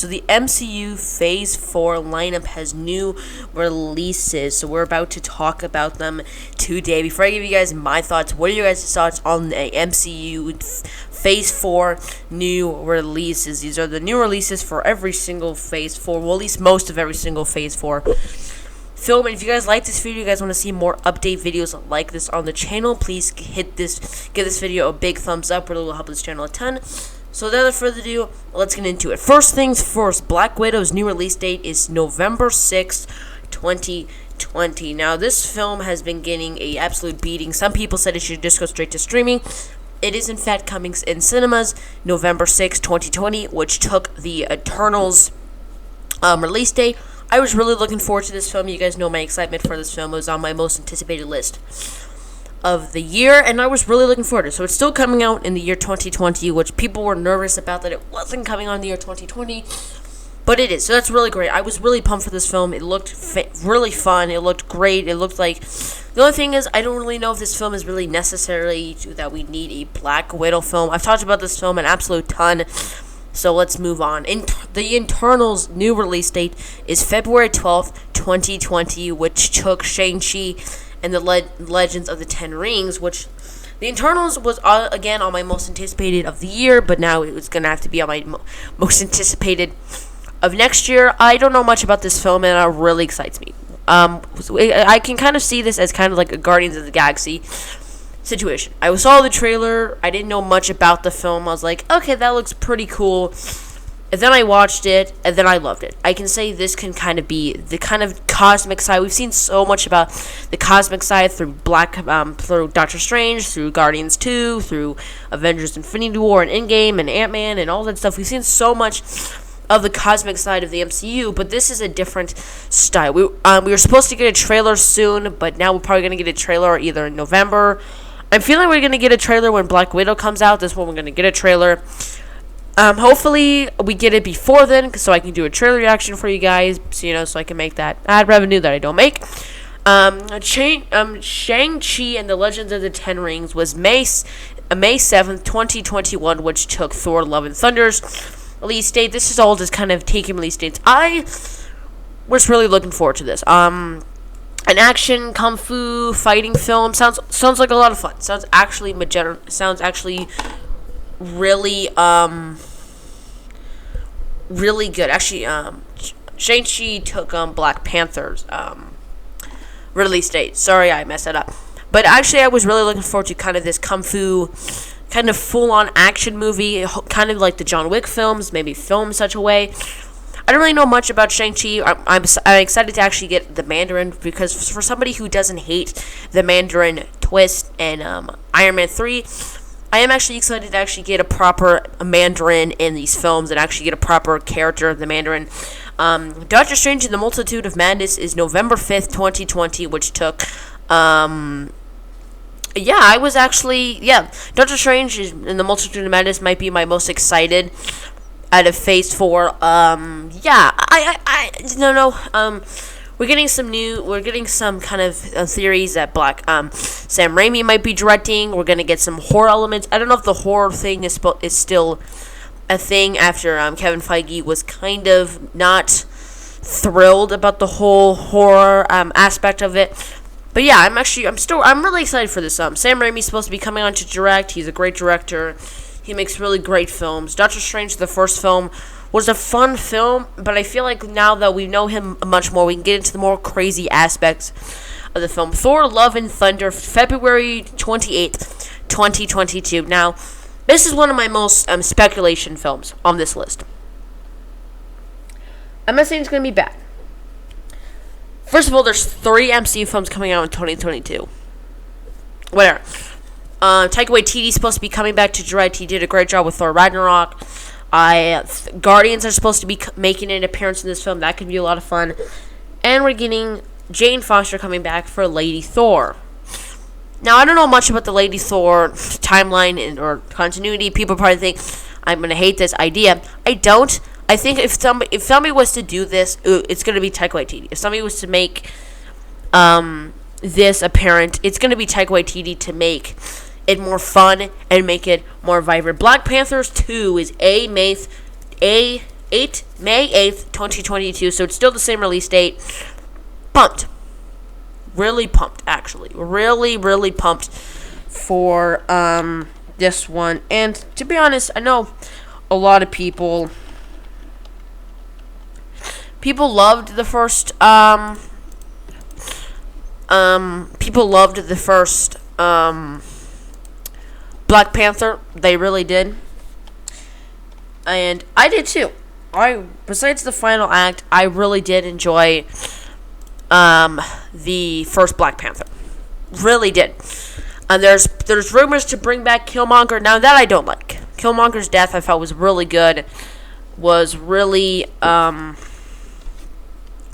So the MCU Phase 4 lineup has new releases. So we're about to talk about them today. Before I give you guys my thoughts, what are your guys' thoughts on the MCU Phase 4 new releases? These are the new releases for every single Phase 4. Well, at least most of every single Phase 4 film. And if you guys like this video, you guys want to see more update videos like this on the channel, please give this video a big thumbs up. It will help this channel a ton. So without further ado, let's get into it. First things first, Black Widow's new release date is November 6th, 2020. Now, this film has been getting an absolute beating. Some people said it should just go straight to streaming. It is, in fact, coming in cinemas November 6th, 2020, which took the Eternals release date. I was really looking forward to this film. You guys know my excitement for this film. It was on my most anticipated list of the year, and I was really looking forward to it. So it's still coming out in the year 2020, which people were nervous about that it wasn't coming out in the year 2020, but it is. So that's really great. I was really pumped for this film. It looked really fun. It looked great. It looked like... The only thing is, I don't really know if this film is really necessary that we need a Black Widow film. I've talked about this film an absolute ton. So let's move on. The Eternals' new release date is February 12th, 2020, which took Shang-Chi and the Legends of the Ten Rings, which the Eternals was, again, on my most anticipated of the year, but now it's going to have to be on my most anticipated of next year. I don't know much about this film, and it really excites me. I can kind of see this as kind of like a Guardians of the Galaxy situation. I saw the trailer. I didn't know much about the film. I was like, okay, that looks pretty cool. And then I watched it, and then I loved it. I can say this can kind of be the kind of cosmic side. We've seen so much about the cosmic side through through Doctor Strange, through Guardians 2, through Avengers Infinity War and Endgame and Ant-Man and all that stuff. We've seen so much of the cosmic side of the MCU, but this is a different style. We were supposed to get a trailer soon, but now we're probably going to get a trailer either in November. I'm feeling we're going to get a trailer when Black Widow comes out. This one we're going to get a trailer. Hopefully we get it before then, so I can do a trailer reaction for you guys, so I can make that ad revenue that I don't make. Shang-Chi and the Legends of the Ten Rings was May 7th, 2021, which took Thor: Love and Thunder's release date. This is all just kind of taking release dates. I was really looking forward to this. An action kung fu fighting film sounds like a lot of fun. Sounds actually really really good. Actually, Shang-Chi took Black Panther's release date. Sorry, I messed that up. But actually, I was really looking forward to kind of this kung fu, kind of full-on action movie, kind of like the John Wick films, maybe filmed such a way. I don't really know much about Shang-Chi. I'm excited to actually get the Mandarin, because for somebody who doesn't hate the Mandarin twist and Iron Man 3, I am actually excited to actually get a proper Mandarin in these films and actually get a proper character of the Mandarin. Doctor Strange and the Multitude of Madness is November 5th, 2020, which took... Doctor Strange and the Multitude of Madness might be my most excited out of Phase 4. We're getting some kind of theories that Sam Raimi might be directing. We're gonna get some horror elements. I don't know if the horror thing is still a thing after Kevin Feige was kind of not thrilled about the whole horror aspect of it. But yeah, I'm really excited for this. Sam Raimi's supposed to be coming on to direct. He's a great director. He makes really great films. Doctor Strange, the first film, was a fun film, but I feel like now that we know him much more, we can get into the more crazy aspects of the film. Thor: Love and Thunder, February 28th, 2022. Now, this is one of my most speculation films on this list. I'm not saying it's going to be bad. First of all, there's 3 MCU films coming out in 2022. Whatever. Taika Waititi's supposed to be coming back to direct. He did a great job with Thor Ragnarok. Guardians are supposed to be making an appearance in this film. That could be a lot of fun. And we're getting Jane Foster coming back for Lady Thor. Now, I don't know much about the Lady Thor timeline or continuity. People probably think I'm going to hate this idea. I don't. I think if somebody was to do this, it's going to be Taika Waititi. If somebody was to make this apparent, it's going to be Taika Waititi to make it more fun and make it more vibrant. Black Panther 2 is May May 8th, 2022. So it's still the same release date. Pumped. Really pumped, actually. Really pumped for this one. And to be honest, I know a lot of people loved the first Black Panther. They really did. And I did too. Besides the final act, I really did enjoy the first Black Panther. Really did. And there's rumors to bring back Killmonger. Now that I don't like. Killmonger's death I felt was really good. Was really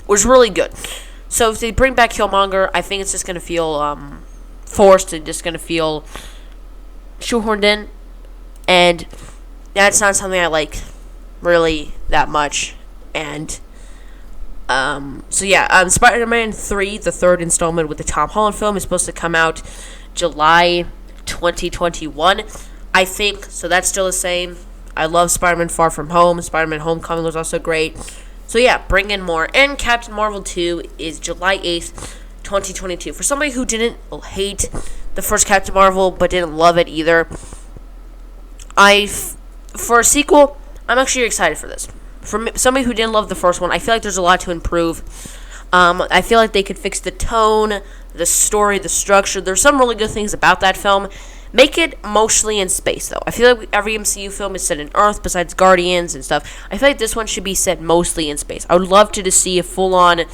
good. So if they bring back Killmonger, I think it's just gonna feel forced and just gonna feel shoehorned in, and that's not something I like really that much. And Spider-Man 3, the third installment with the Tom Holland film, is supposed to come out July 2021, I think. So that's still the same. I love Spider-Man Far From Home. Spider-Man Homecoming was also great. So yeah, bring in more. And Captain Marvel 2 is July 8th, 2022. For somebody who didn't hate the first Captain Marvel but didn't love it either, for a sequel, I'm actually excited for this. For somebody who didn't love the first one, I feel like there's a lot to improve. I feel like they could fix the tone, the story, the structure. There's some really good things about that film. Make it mostly in space, though. I feel like every MCU film is set in Earth, besides Guardians and stuff. I feel like this one should be set mostly in space. I would love to see a full-on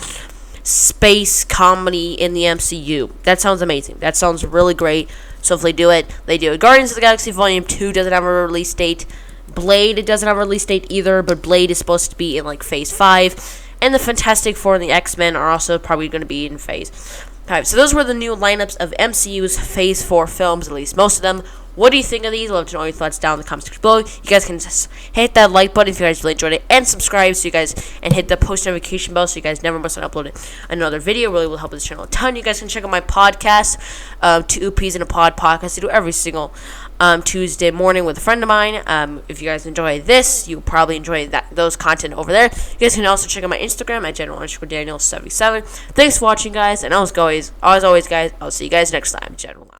space comedy in the MCU. That sounds amazing. That sounds really great. So if they do it, they do it. Guardians of the Galaxy Volume 2 doesn't have a release date. Blade doesn't have a release date either, but Blade is supposed to be in, Phase 5. And the Fantastic Four and the X-Men are also probably going to be in Phase 5. So those were the new lineups of MCU's Phase 4 films, at least most of them. What do you think of these? I'd love to know your thoughts down in the comments below. You guys can just hit that like button if you guys really enjoyed it, and subscribe and hit the post notification bell so you guys never miss an upload another video. It really will help this channel a ton. You guys can check out my podcast, Two Peas in a Pod podcast. I do every single Tuesday morning with a friend of mine. If you guys enjoy this, you'll probably enjoy those content over there. You guys can also check out my Instagram at General_Daniel77. Thanks for watching, guys, and as always, guys, I'll see you guys next time. General.